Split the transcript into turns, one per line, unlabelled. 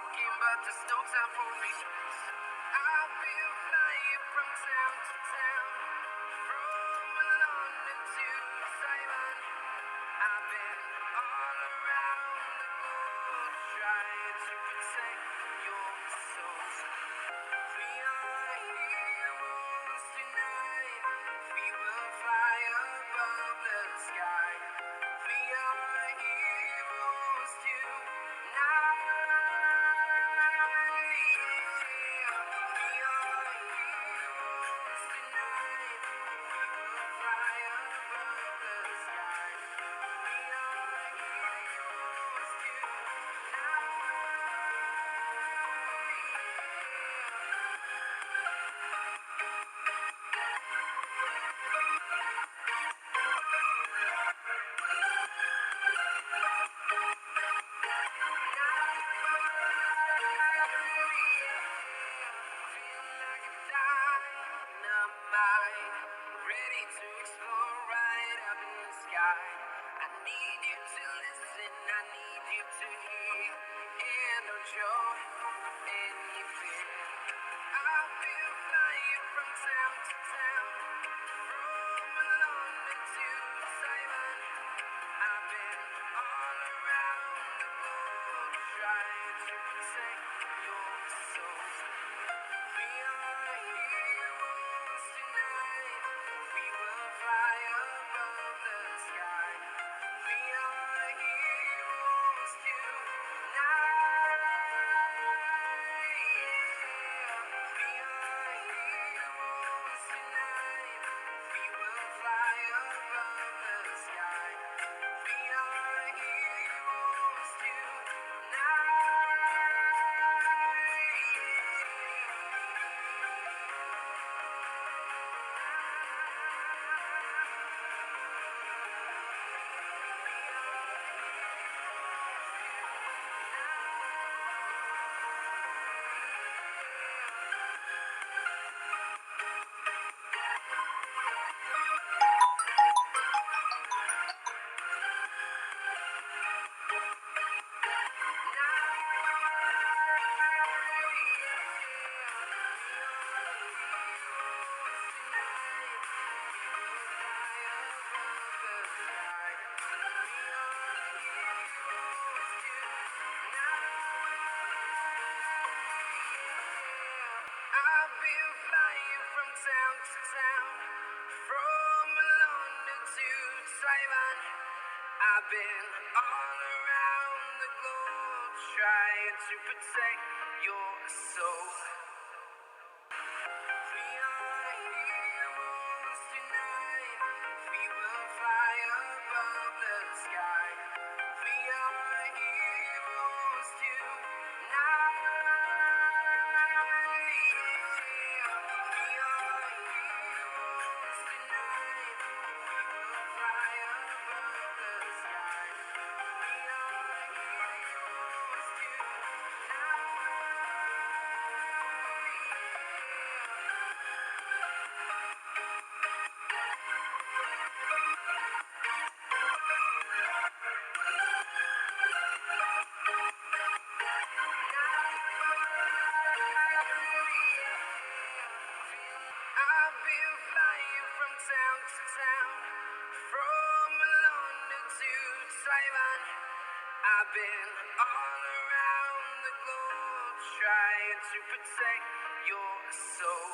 ticking, but there's no time for me. I've been flying from town to town, from London to Taiwan. I've been all around the globe trying to protect your soul. We are heroes tonight. We will fly above the sky. We are heroes tonight. We are heroes tonight. We will fly above the sky. We are heroes ready to explore right up in the sky. I need you to listen, I need you to hear, and don't show any fear. I've been flying from town to town, from London to Taiwan. I've been all around the globe trying to protect your soul. We are heroes tonight. We will fly above the sky. We are heroes tonight. We are heroes tonight. We will fly above the sky. We are heroes I've been flying from town to town, from London to Taiwan. I've been all around the globe trying to protect your soul. We are heroes tonight. We will fly above the sky. We are heroes tonight. We are heroes tonight. We will fly above the sky. We are heroes I've been flying from town to town, from London to Taiwan. I've been all around the globe trying to protect your soul.